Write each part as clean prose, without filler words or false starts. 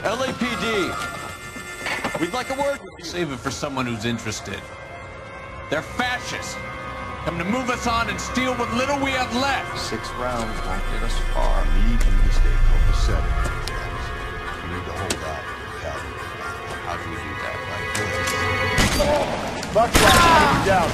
LAPD. We'd like a word. Save it for someone who's interested. They're fascists. Come to move us on and steal what little we have left. 6 rounds won't get us far. Need you to stay copacetic. You need to hold out for the cavalry. How do we do that? Like this. Buckshot, down.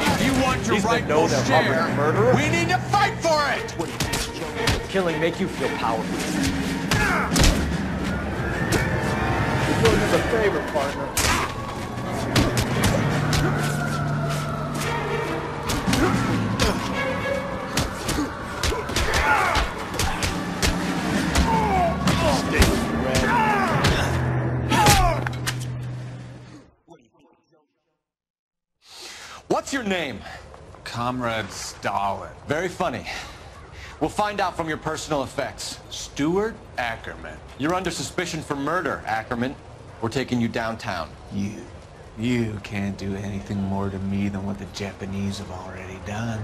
If you want your rightful share, we need to fight for it! What do you think, Joe? Killing make you feel powerful. You're doing us a favor, partner. What's your name? Comrade Stalin. Very funny. We'll find out from your personal effects. Stuart Ackerman. You're under suspicion for murder, Ackerman. We're taking you downtown. You can't do anything more to me than what the Japanese have already done.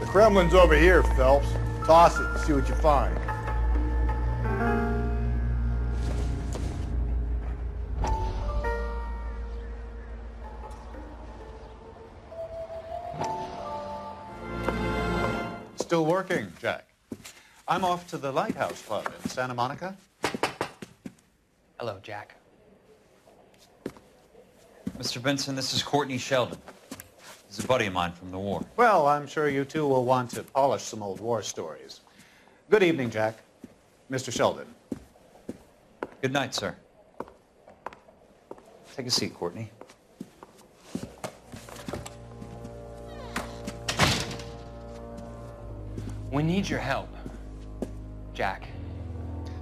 The Kremlin's over here, Phelps. Toss it and see what you find. Still working, Jack. I'm off to the Lighthouse Club in Santa Monica. Hello, Jack. Mr. Benson, this is Courtney Sheldon. He's a buddy of mine from the war. Well, I'm sure you two will want to polish some old war stories. Good evening, Jack. Mr. Sheldon. Good night, sir. Take a seat, Courtney. We need your help, Jack.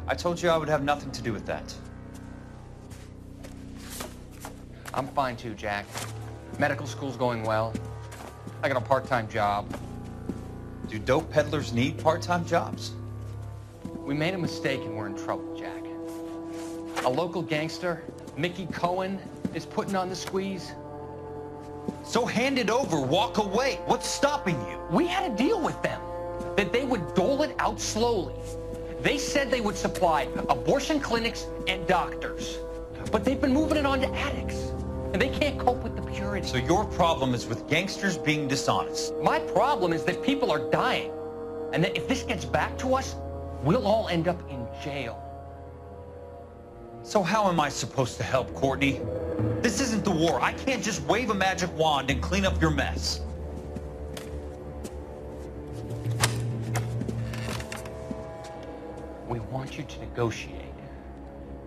I told you I would have nothing to do with that. I'm fine too, Jack. Medical school's going well. I got a part-time job. Do dope peddlers need part-time jobs? We made a mistake and we're in trouble, Jack. A local gangster, Mickey Cohen, is putting on the squeeze. So hand it over, walk away. What's stopping you? We had a deal with them that they would dole it out slowly. They said they would supply abortion clinics and doctors, but they've been moving it on to addicts, and they can't cope with the purity. So your problem is with gangsters being dishonest. My problem is that people are dying, and that if this gets back to us, we'll all end up in jail. So how am I supposed to help, Courtney? This isn't the war. I can't just wave a magic wand and clean up your mess. We want you to negotiate,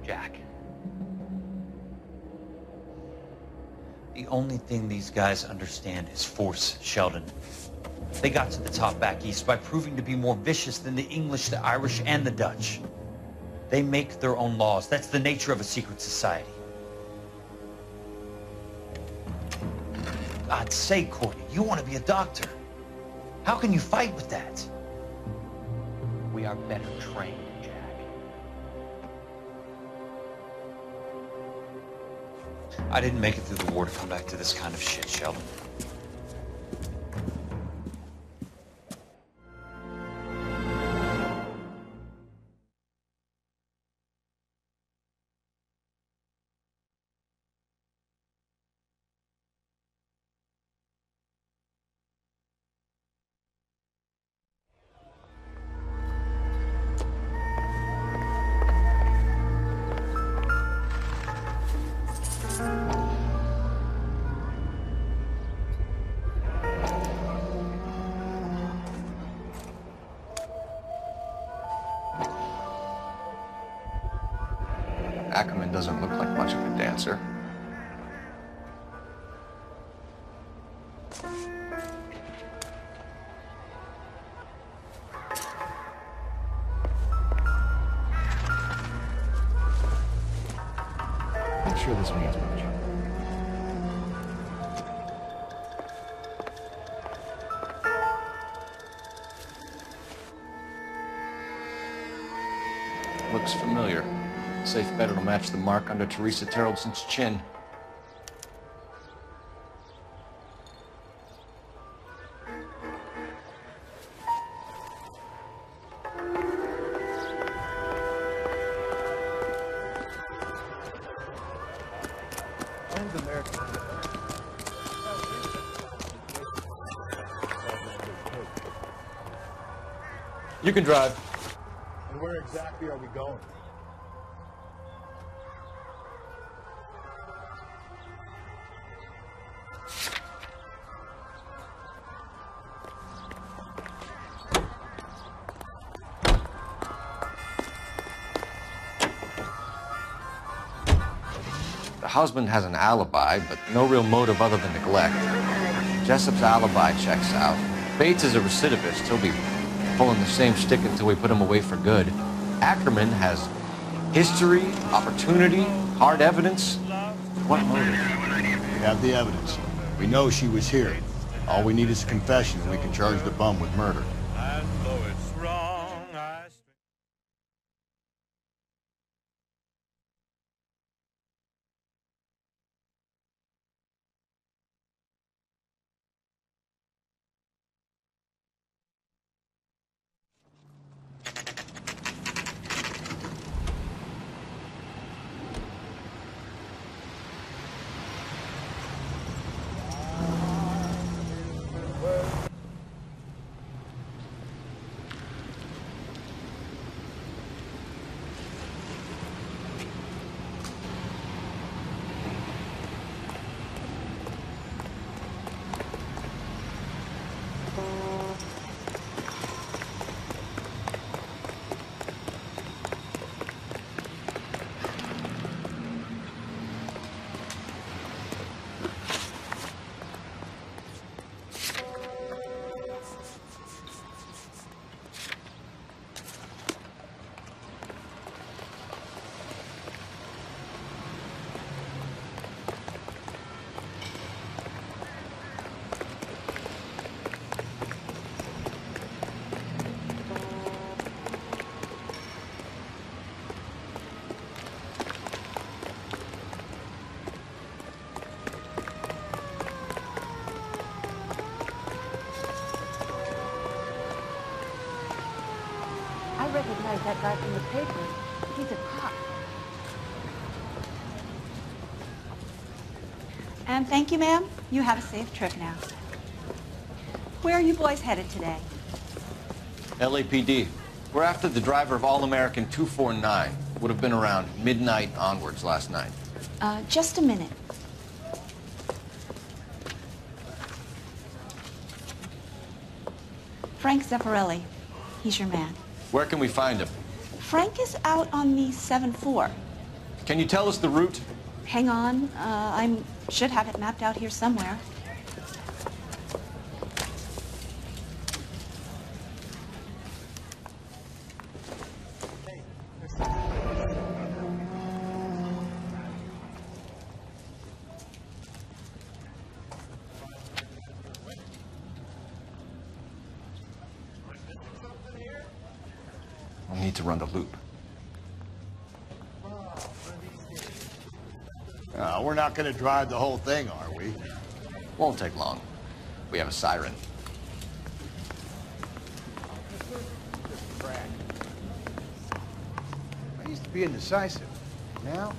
Jack. The only thing these guys understand is force, Sheldon. They got to the top back east by proving to be more vicious than the English, the Irish, and the Dutch. They make their own laws. That's the nature of a secret society. God's sake, Courtney, you want to be a doctor. How can you fight with that? We are better trained, Jack. I didn't make it through the war to come back to this kind of shit, Sheldon. Ackerman doesn't look like much of a dancer. Not sure this means much. Looks familiar. Safe bet it'll match the mark under Teresa Terrelson's chin. You can drive. And where exactly are we going? The husband has an alibi, but no real motive other than neglect. Jessup's alibi checks out. Bates is a recidivist. He'll be pulling the same shtick until we put him away for good. Ackerman has history, opportunity, hard evidence. What motive? We have the evidence. We know she was here. All we need is a confession, and we can charge the bum with murder. And though it's wrong, I recognize that guy from the paper. He's a cop. And thank you, ma'am. You have a safe trip now. Where are you boys headed today? LAPD. We're after the driver of All-American 249. Would have been around midnight onwards last night. Just a minute. Frank Zeffirelli. He's your man. Where can we find him? Frank is out on the 7-4. Can you tell us the route? Hang on. I should have it mapped out here somewhere. We'll need to run the loop. We're not going to drive the whole thing, are we? Won't take long. We have a siren. I used to be indecisive. Now?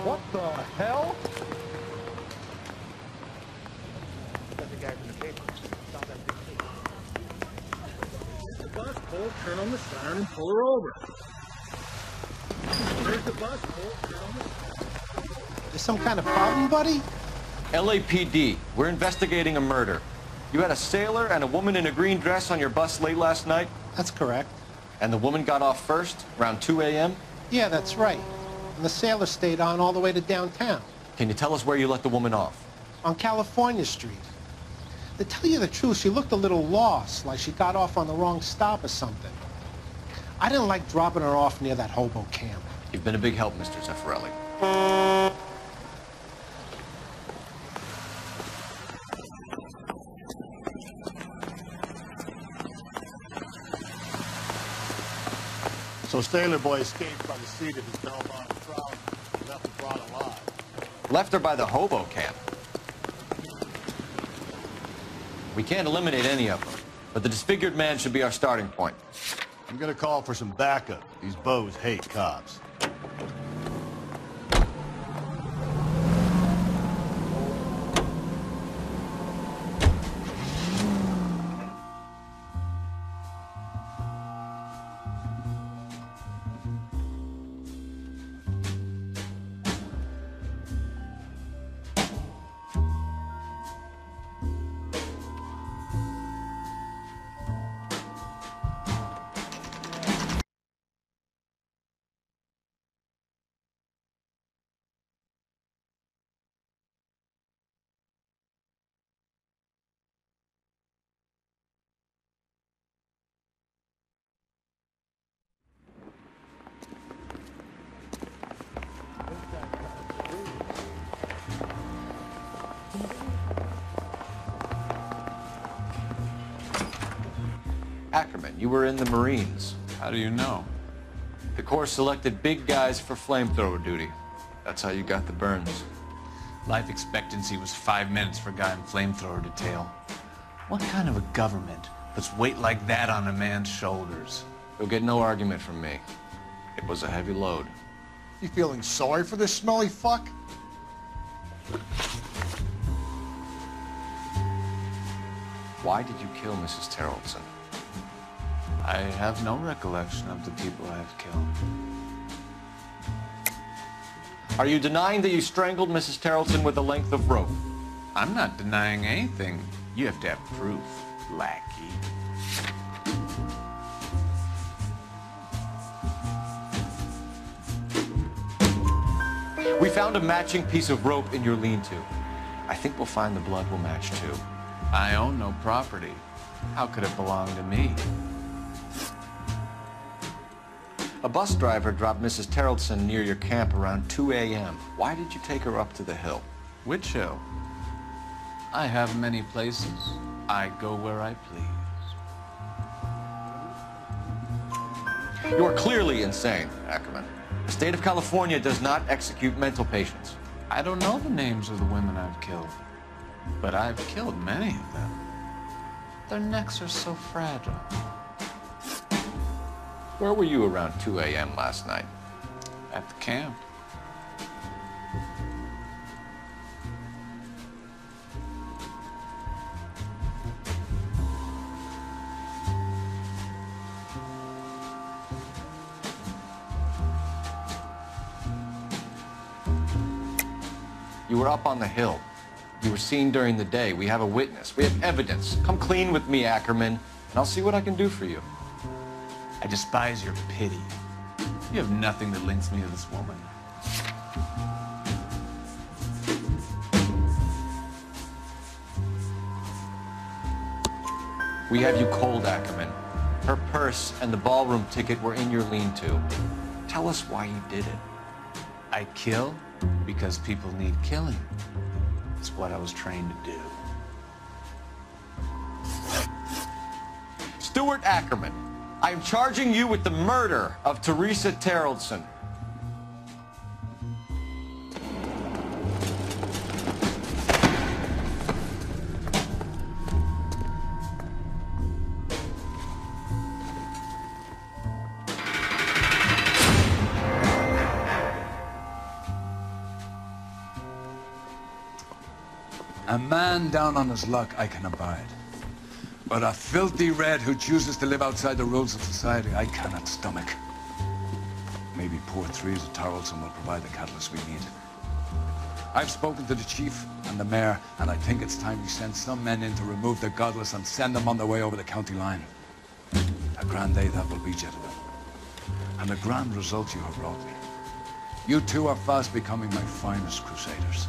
What the hell? That's the guy from the paper. Saw that big case. There's the bus, Cole. Turn on the siren and pull her over. There's the bus, Cole. Turn on the siren. There's some kind of problem, buddy? LAPD. We're investigating a murder. You had a sailor and a woman in a green dress on your bus late last night? That's correct. And the woman got off first, around 2 a.m.? Yeah, that's right. And the sailor stayed on all the way to downtown. Can you tell us where you let the woman off? On California Street. To tell you the truth, she looked a little lost, like she got off on the wrong stop or something. I didn't like dropping her off near that hobo camp. You've been a big help, Mr. Zeffirelli. So Sailor Boy escaped by the seat of his bell-bottom trousers and left the broad alive. Left her by the hobo camp. We can't eliminate any of them, but the disfigured man should be our starting point. I'm gonna call for some backup. These bows hate cops. You were in the Marines. How do you know? The Corps selected big guys for flamethrower duty. That's how you got the burns. Life expectancy was 5 minutes for a guy in flamethrower detail. What kind of a government puts weight like that on a man's shoulders? You'll get no argument from me. It was a heavy load. You feeling sorry for this smelly fuck? Why did you kill Mrs. Terrellson? I have no recollection of the people I have killed. Are you denying that you strangled Mrs. Terrellson with a length of rope? I'm not denying anything. You have to have proof, lackey. We found a matching piece of rope in your lean-to. I think we'll find the blood will match too. I own no property. How could it belong to me? A bus driver dropped Mrs. Terrellson near your camp around 2 a.m. Why did you take her up to the hill? Which hill? I have many places. I go where I please. You are clearly insane, Ackerman. The state of California does not execute mental patients. I don't know the names of the women I've killed, but I've killed many of them. Their necks are so fragile. Where were you around 2 a.m. last night? At the camp. You were up on the hill. You were seen during the day. We have a witness. We have evidence. Come clean with me, Ackerman, and I'll see what I can do for you. I despise your pity. You have nothing that links me to this woman. We have you cold, Ackerman. Her purse and the ballroom ticket were in your lean-to. Tell us why you did it. I kill because people need killing. It's what I was trained to do. Stuart Ackerman, I am charging you with the murder of Teresa Terrellson. A man down on his luck I can abide. But a filthy red who chooses to live outside the rules of society, I cannot stomach. Maybe poor Teresa Terrellson will provide the catalyst we need. I've spoken to the chief and the mayor, and I think it's time we send some men in to remove the godless and send them on their way over the county line. A grand day that will be, gentlemen. And a grand result you have brought me. You two are fast becoming my finest crusaders.